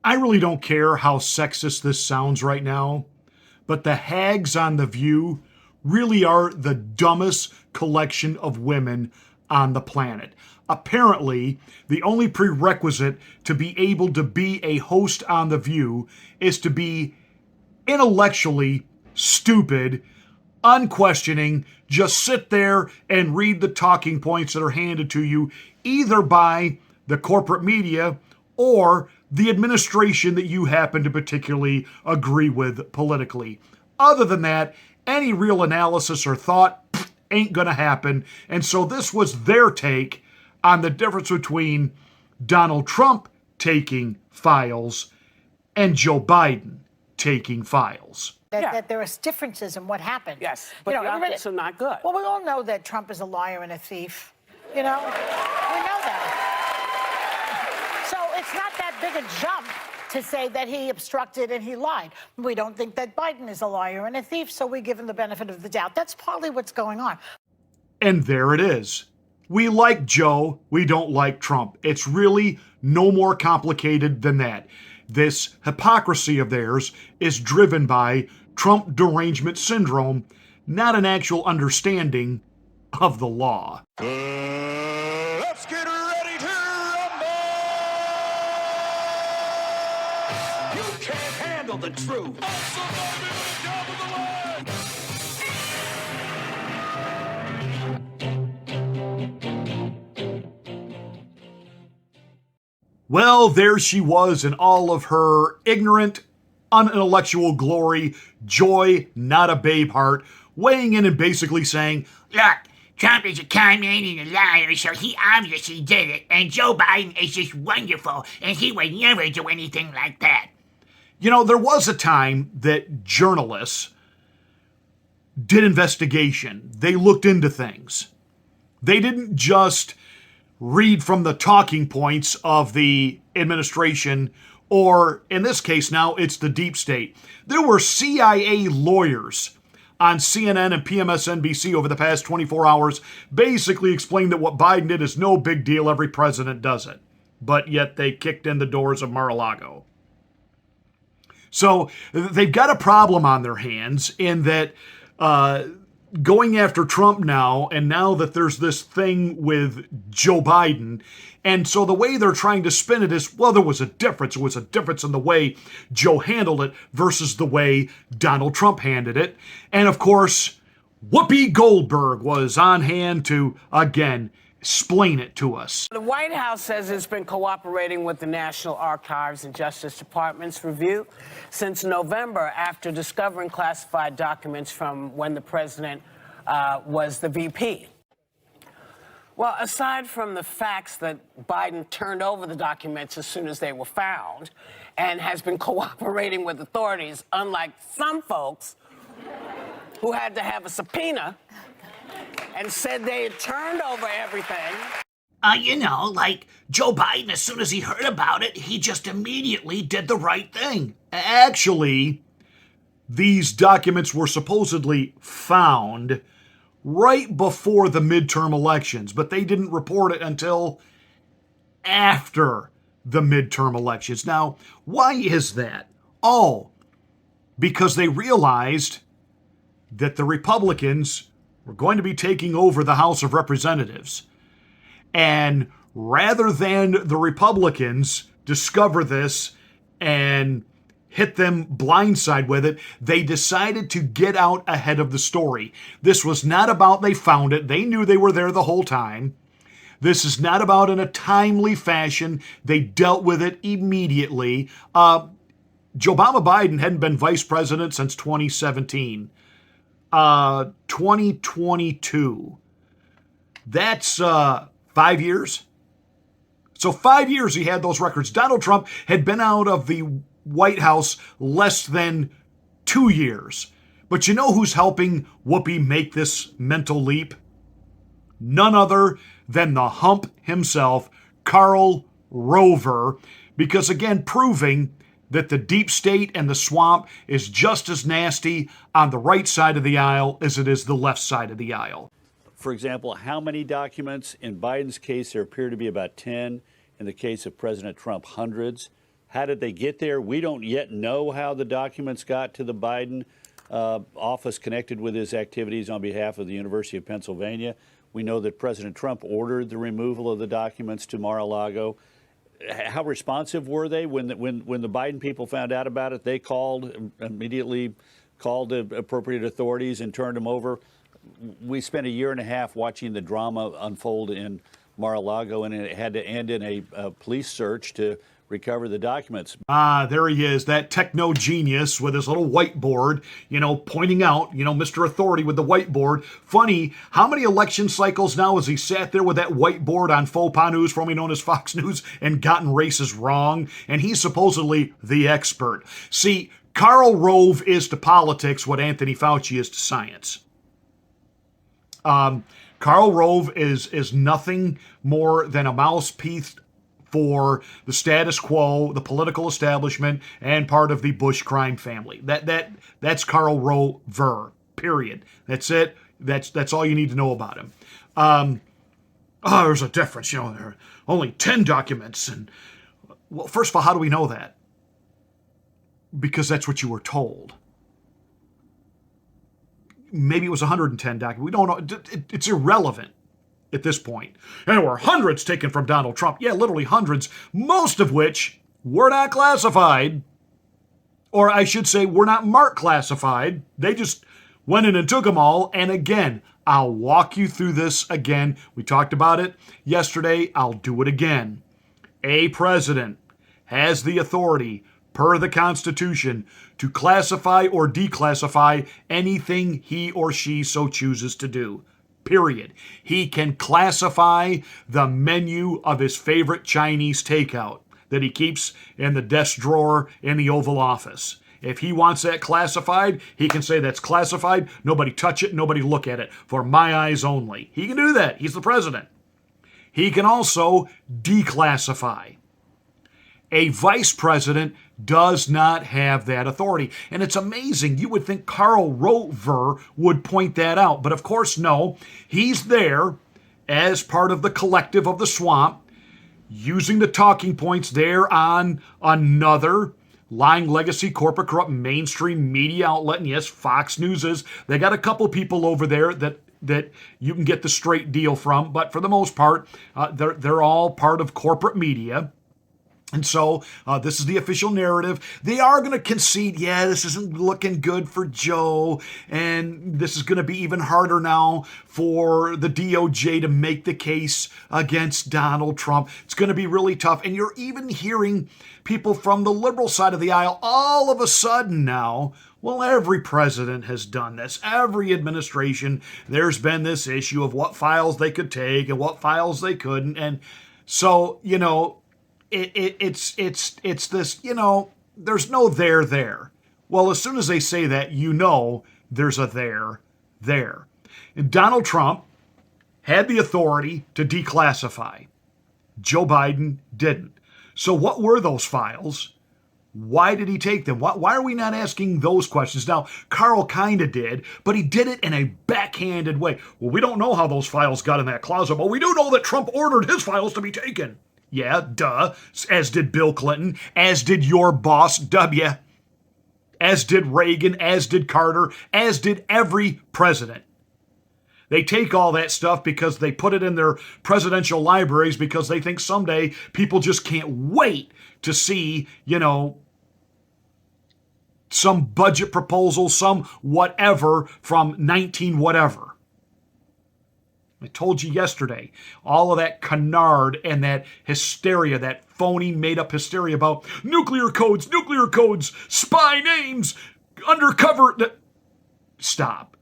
I really don't care how sexist this sounds right now, but the hags on The View really are the dumbest collection of women on the planet. Apparently, the only prerequisite to be able to be a host on The View is to be intellectually stupid, unquestioning, just sit there and read the talking points that are handed to you either by the corporate media or the administration that you happen to particularly agree with politically. Other than that, any real analysis or thought ain't gonna happen. And so this was their take on the difference between Donald Trump taking files and Joe Biden taking files. That there are differences in what happened. Yes, but the optics are not good. Well, we all know that Trump is a liar and a thief. You know? We know that. So it's not that big a jump to say that he obstructed and he lied. We don't think that Biden is a liar and a thief, so we give him the benefit of the doubt. That's partly what's going on. And there it is. We like Joe, we don't like Trump. It's really no more complicated than that. This hypocrisy of theirs is driven by Trump derangement syndrome, not an actual understanding of the law. Let's get ready to rumble! You can't handle the truth. Well, there she was in all of her ignorant, unintellectual glory, joy, not a babe heart, weighing in and basically saying, Look, Trump is a con man and a liar, so he obviously did it. And Joe Biden is just wonderful, and he would never do anything like that. You know, there was a time that journalists did investigation. They looked into things. They didn't just read from the talking points of the administration, or in this case now, it's the deep state. There were CIA lawyers on CNN and PMSNBC over the past 24 hours basically explained that what Biden did is no big deal, every president does it. But yet they kicked in the doors of Mar-a-Lago. So they've got a problem on their hands in that going after Trump now, and now that there's this thing with Joe Biden, and so the way they're trying to spin it is, well, there was a difference. It was a difference in the way Joe handled it versus the way Donald Trump handled it. And of course, Whoopi Goldberg was on hand to, again, explain it to us. The White House says it's been cooperating with the National Archives and Justice Department's review since November after discovering classified documents from when the president was the VP. Well, aside from the facts that Biden turned over the documents as soon as they were found and has been cooperating with authorities, unlike some folks who had to have a subpoena and said they had turned over everything. You know, like Joe Biden, as soon as he heard about it, he just immediately did the right thing. Actually, these documents were supposedly found right before the midterm elections, but they didn't report it until after the midterm elections. Now, why is that? Oh, because they realized that the Republicans were going to be taking over the House of Representatives. And rather than the Republicans discover this and hit them blindside with it, they decided to get out ahead of the story. This was not about they found it. They knew they were there the whole time. This is not about in a timely fashion. They dealt with it immediately. Joe Biden hadn't been vice president since 2017. 2022. That's 5 years. So 5 years he had those records. Donald Trump had been out of the White House less than 2 years. But you know who's helping Whoopi make this mental leap? None other than the hump himself, Karl Rove, because again, proving that the deep state and the swamp is just as nasty on the right side of the aisle as it is the left side of the aisle. For example, how many documents? In Biden's case, there appear to be about 10. In the case of President Trump, hundreds. How did they get there? We don't yet know how the documents got to the Biden office connected with his activities on behalf of the University of Pennsylvania. We know that President Trump ordered the removal of the documents to Mar-a-Lago. How responsive were they when the Biden people found out about it? They immediately called the appropriate authorities and turned them over. We spent a year and a half watching the drama unfold in Mar-a-Lago, and it had to end in a police search to recover the documents. There he is, that techno genius with his little whiteboard, pointing out, Mr. Authority with the whiteboard. Funny, how many election cycles now has he sat there with that whiteboard on faux pas news, formerly known as Fox News, and gotten races wrong? And he's supposedly the expert. See, Karl Rove is to politics what Anthony Fauci is to science. Karl Rove is nothing more than a mouthpiece for the status quo, the political establishment, and part of the Bush crime family. That's Karl Rove. Period. That's it. That's all you need to know about him. There's a difference. There are only 10 documents, and well, first of all, how do we know that? Because that's what you were told. Maybe it was 110 documents. We don't know. It's irrelevant at this point. And there were hundreds taken from Donald Trump. Yeah, literally hundreds, most of which were not classified. Or I should say, were not marked classified. They just went in and took them all. And again, I'll walk you through this again. We talked about it yesterday. I'll do it again. A president has the authority, per the Constitution, to classify or declassify anything he or she so chooses to do. Period. He can classify the menu of his favorite Chinese takeout that he keeps in the desk drawer in the Oval Office. If he wants that classified, he can say that's classified. Nobody touch it. Nobody look at it. For my eyes only. He can do that. He's the president. He can also declassify. A vice president does not have that authority. And it's amazing. You would think Karl Rove would point that out. But of course, no. He's there as part of the collective of the swamp, using the talking points there on another lying legacy, corporate, corrupt, mainstream media outlet. And yes, Fox News is. They got a couple people over there that you can get the straight deal from. But for the most part, they're all part of corporate media. And so this is the official narrative. They are going to concede, yeah, this isn't looking good for Joe, and this is going to be even harder now for the DOJ to make the case against Donald Trump. It's going to be really tough. And you're even hearing people from the liberal side of the aisle all of a sudden now, well, every president has done this. Every administration, there's been this issue of what files they could take and what files they couldn't. And so, it's this, there's no there. Well, as soon as they say that, there's a there. And Donald Trump had the authority to declassify. Joe Biden didn't. So what were those files? Why did he take them? Why are we not asking those questions? Now, Karl kind of did, but he did it in a backhanded way. Well, we don't know how those files got in that closet, but we do know that Trump ordered his files to be taken. Yeah, duh. As did Bill Clinton, as did your boss, W. As did Reagan, as did Carter, as did every president. They take all that stuff because they put it in their presidential libraries because they think someday people just can't wait to see, some budget proposal, some whatever from 19 whatever. I told you yesterday, all of that canard and that hysteria, that phony made-up hysteria about nuclear codes, spy names, undercover. Stop.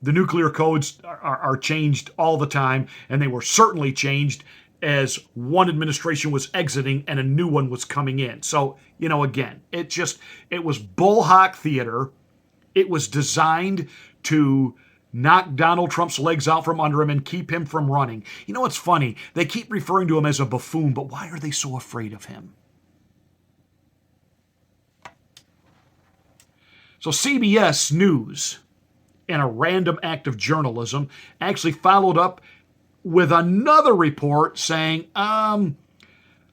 The nuclear codes are changed all the time, and they were certainly changed as one administration was exiting and a new one was coming in. So, again, it was bullhawk theater. It was designed to knock Donald Trump's legs out from under him and keep him from running. It's funny. They keep referring to him as a buffoon, but why are they so afraid of him? So CBS News, in a random act of journalism, actually followed up with another report saying,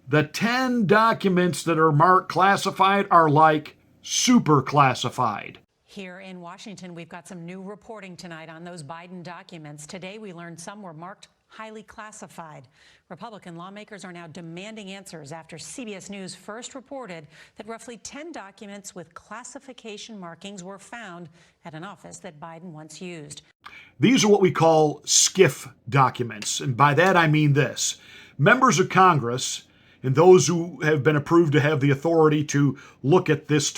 The 10 documents that are marked classified are like super classified. Here in Washington, we've got some new reporting tonight on those Biden documents. Today, we learned some were marked highly classified. Republican lawmakers are now demanding answers after CBS News first reported that roughly 10 documents with classification markings were found at an office that Biden once used. These are what we call skiff documents. And by that, I mean this. Members of Congress and those who have been approved to have the authority to look at this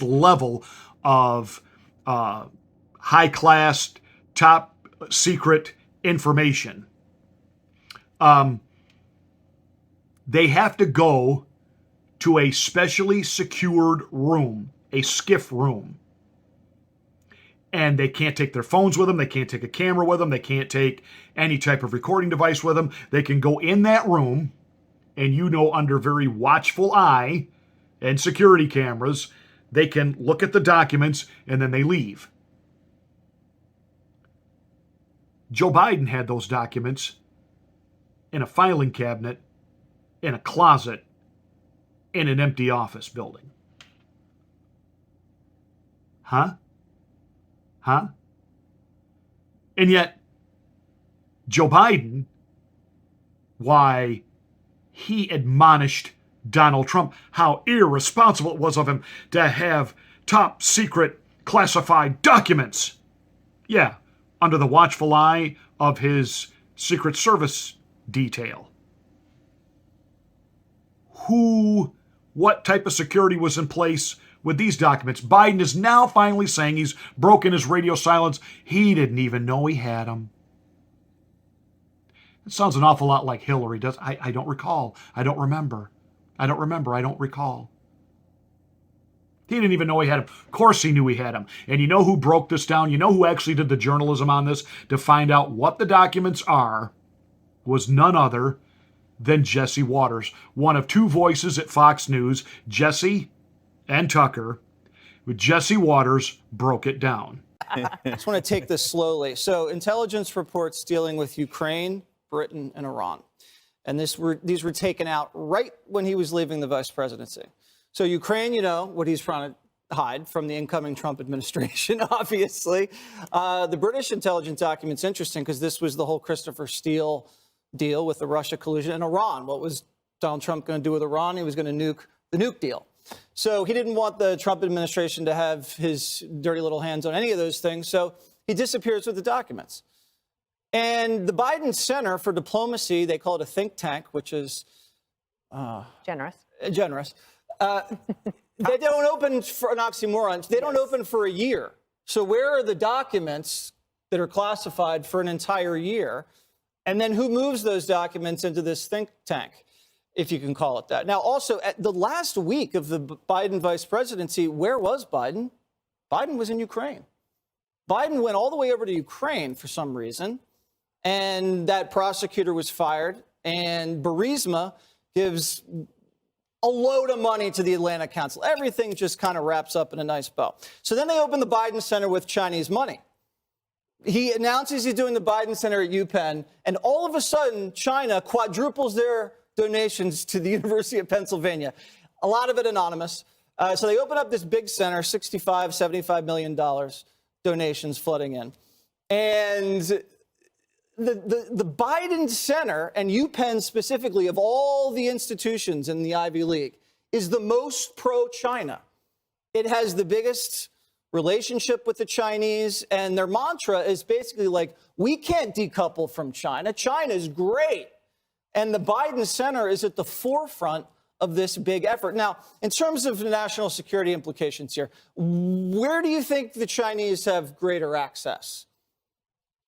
level of high-class, top-secret information, they have to go to a specially secured room, a skiff room. And they can't take their phones with them. They can't take a camera with them. They can't take any type of recording device with them. They can go in that room and, under very watchful eye and security cameras, they can look at the documents and then they leave. Joe Biden had those documents in a filing cabinet, in a closet, in an empty office building. Huh? And yet, Joe Biden, why he admonished Donald Trump how irresponsible it was of him to have top secret classified documents. Yeah, under the watchful eye of his Secret Service detail. What type of security was in place with these documents? Biden is now finally saying he's broken his radio silence. He didn't even know he had them. It sounds an awful lot like Hillary does. I don't recall. I don't remember. I don't recall. He didn't even know he had them. Of course he knew he had them. And you know who broke this down? You know who actually did the journalism on this to find out what the documents are? Was none other than Jesse Waters, one of two voices at Fox News, Jesse and Tucker. Jesse Waters broke it down. I just want to take this slowly. So intelligence reports dealing with Ukraine, Britain, and Iran. And these were taken out right when he was leaving the vice presidency. So Ukraine, what he's trying to hide from the incoming Trump administration, obviously. The British intelligence document's interesting because this was the whole Christopher Steele deal with the Russia collusion. And Iran, what was Donald Trump going to do with Iran? He was going to nuke the nuke deal. So he didn't want the Trump administration to have his dirty little hands on any of those things. So he disappears with the documents. And the Biden Center for Diplomacy, they call it a think tank, which is generous. They don't open for an oxymoron. They don't open for a year. So where are the documents that are classified for an entire year? And then who moves those documents into this think tank, if you can call it that? Now, also, at the last week of the Biden vice presidency, where was Biden? Biden was in Ukraine. Biden went all the way over to Ukraine for some reason, and that prosecutor was fired, and Burisma gives a load of money to the Atlantic Council. Everything just kind of wraps up in a nice bow. So then they open the Biden Center with Chinese money. He announces he's doing the Biden Center at UPenn, and all of a sudden, China quadruples their donations to the University of Pennsylvania. A lot of it anonymous. So they open up this big center, $65, $75 million donations flooding in. And the Biden Center, and UPenn specifically, of all the institutions in the Ivy League, is the most pro-China. It has the biggest relationship with the Chinese, and their mantra is basically like, we can't decouple from China. China's great. And the Biden Center is at the forefront of this big effort. Now, in terms of the national security implications here, where do you think the Chinese have greater access?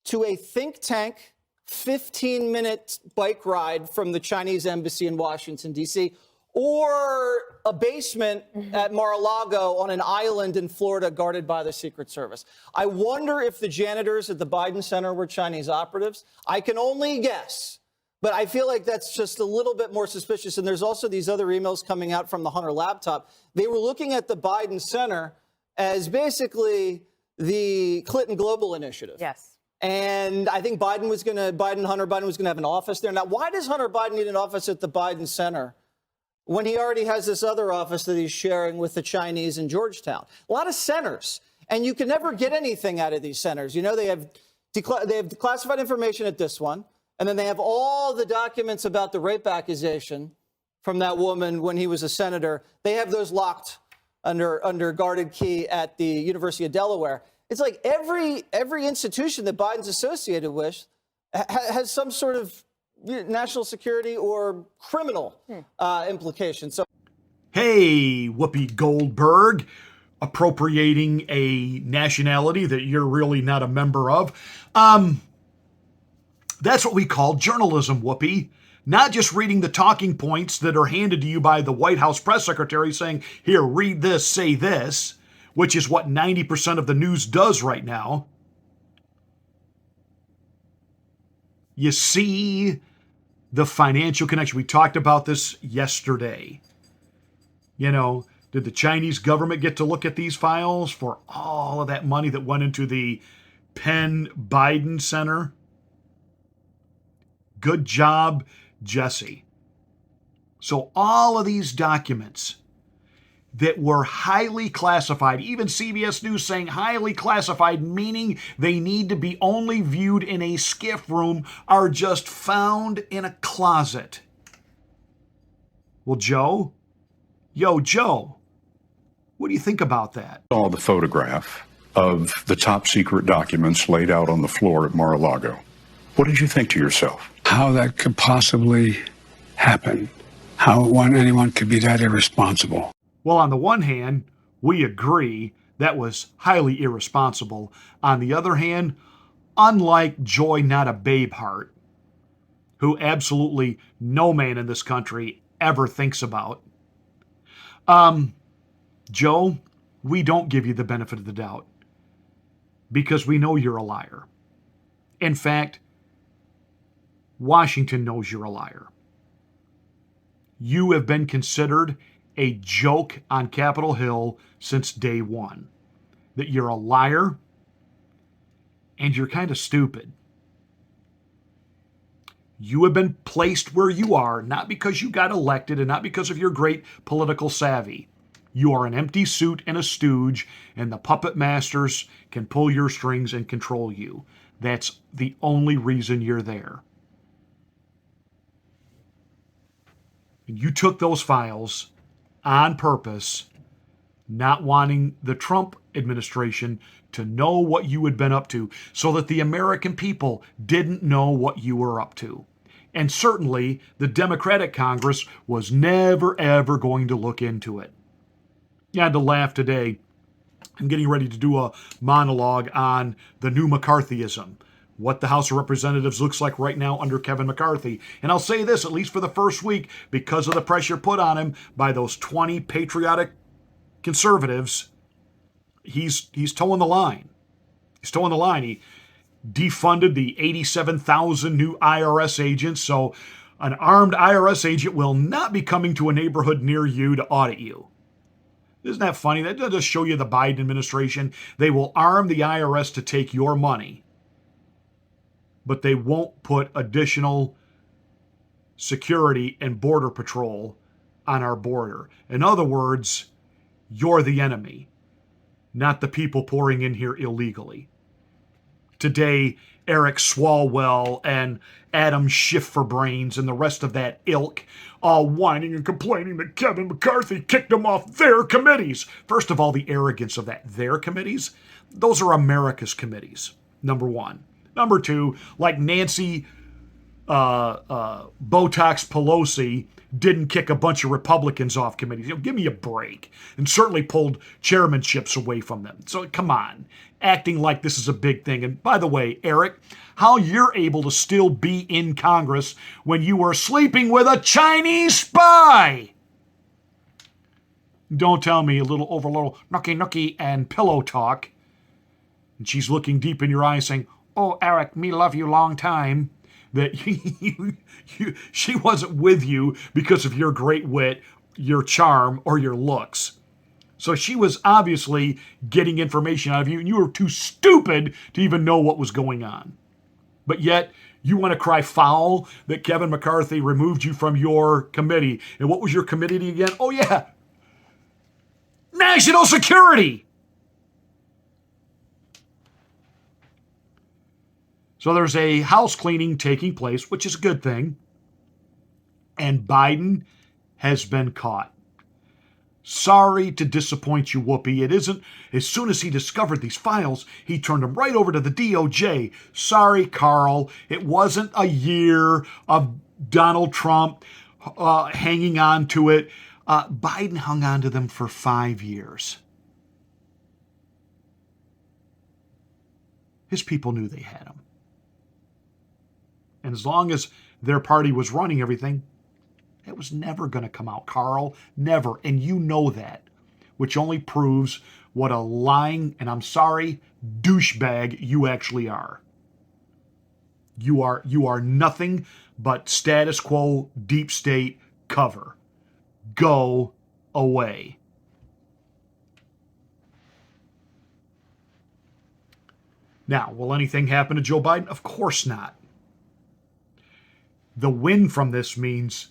To a think tank, 15-minute bike ride from the Chinese embassy in Washington, D.C., or a basement at Mar-a-Lago on an island in Florida guarded by the Secret Service? I wonder if the janitors at the Biden Center were Chinese operatives. I can only guess, but I feel like that's just a little bit more suspicious. And there's also these other emails coming out from the Hunter laptop. They were looking at the Biden Center as basically the Clinton Global Initiative. Yes. And I think Hunter Biden was going to have an office there. Now, why does Hunter Biden need an office at the Biden Center when he already has this other office that he's sharing with the Chinese in Georgetown? A lot of centers, and you can never get anything out of these centers. You know, they have declassified information at this one, and then they have all the documents about the rape accusation from that woman when he was a senator. They have those locked under guarded key at the University of Delaware. It's like every institution that Biden's associated with has some sort of national security or criminal implication. So, Hey, Whoopi Goldberg, appropriating a nationality that you're really not a member of. That's what we call journalism, Whoopi. Not just reading the talking points that are handed to you by the White House press secretary saying, here, read this, say this, which is what 90% of the news does right now. You see the financial connection. We talked about this yesterday. You know, did the Chinese government get to look at these files for all of that money that went into the Penn Biden Center? Good job, Jesse. So all of these documents that were highly classified, even CBS News saying highly classified, meaning they need to be only viewed in a skiff room, are just found in a closet. Well, Joe, what do you think about that? Saw the photograph of the top secret documents laid out on the floor at Mar-a-Lago. What did you think to yourself? How that could possibly happen. How anyone could be that irresponsible. Well, on the one hand, we agree that was highly irresponsible. On the other hand, unlike Joy Not a Babe Heart, who absolutely no man in this country ever thinks about, Joe, we don't give you the benefit of the doubt because we know you're a liar. In fact, Washington knows you're a liar. You have been considered a joke on Capitol Hill since day one. That you're a liar and you're kind of stupid. You have been placed where you are, not because you got elected and not because of your great political savvy. You are an empty suit and a stooge, and the puppet masters can pull your strings and control you. That's the only reason you're there. You took those files on purpose, not wanting the Trump administration to know what you had been up to, so that the American people didn't know what you were up to. And certainly, the Democratic Congress was never, ever going to look into it. You had to laugh today. I'm getting ready to do a monologue on the new McCarthyism, what the House of Representatives looks like right now under Kevin McCarthy. And I'll say this, at least for the first week, because of the pressure put on him by those 20 patriotic conservatives, he's towing the line. He's towing the line. He defunded the 87,000 new IRS agents, so an armed IRS agent will not be coming to a neighborhood near you to audit you. Isn't that funny? That does show you the Biden administration. They will arm the IRS to take your money, but they won't put additional security and border patrol on our border. In other words, you're the enemy, not the people pouring in here illegally. Today, Eric Swalwell and Adam Schiff-for-Brains and the rest of that ilk all whining and complaining that Kevin McCarthy kicked them off their committees. First of all, the arrogance of that. Their committees? Those are America's committees, number one. Number two, like Nancy Botox Pelosi didn't kick a bunch of Republicans off committees. You know, give me a break. And certainly pulled chairmanships away from them. So come on, acting like this is a big thing. And by the way, Eric, how you're able to still be in Congress when you were sleeping with a Chinese spy. Don't tell me a little nookie and pillow talk. And she's looking deep in your eyes saying, oh, Eric, me love you long time. That she wasn't with you because of your great wit, your charm, or your looks. So she was obviously getting information out of you, and you were too stupid to even know what was going on. But yet, you want to cry foul that Kevin McCarthy removed you from your committee. And what was your committee again? Oh, yeah. National Security. So there's a house cleaning taking place, which is a good thing. And Biden has been caught. Sorry to disappoint you, Whoopi. It isn't. As soon as he discovered these files, he turned them right over to the DOJ. Sorry, Karl. It wasn't a year of Donald Trump hanging on to it. Biden hung on to them for 5 years. His people knew they had him. And as long as their party was running everything, it was never going to come out, Karl. Never. And you know that. Which only proves what a lying, and I'm sorry, douchebag you actually are. You are nothing but status quo, deep state cover. Go away. Now, will anything happen to Joe Biden? Of course not. The win from this means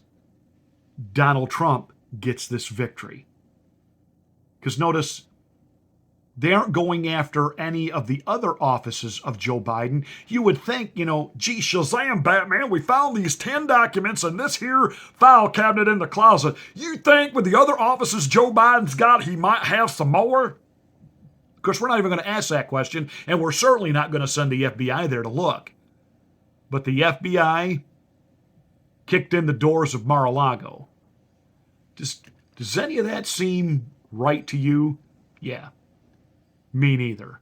Donald Trump gets this victory. Because notice, they aren't going after any of the other offices of Joe Biden. You would think, gee, Shazam, Batman, we found these 10 documents in this here file cabinet in the closet. You think with the other offices Joe Biden's got, he might have some more? Of course, we're not even going to ask that question, and we're certainly not going to send the FBI there to look. But the FBI kicked in the doors of Mar-a-Lago. Does any of that seem right to you? Yeah, me neither.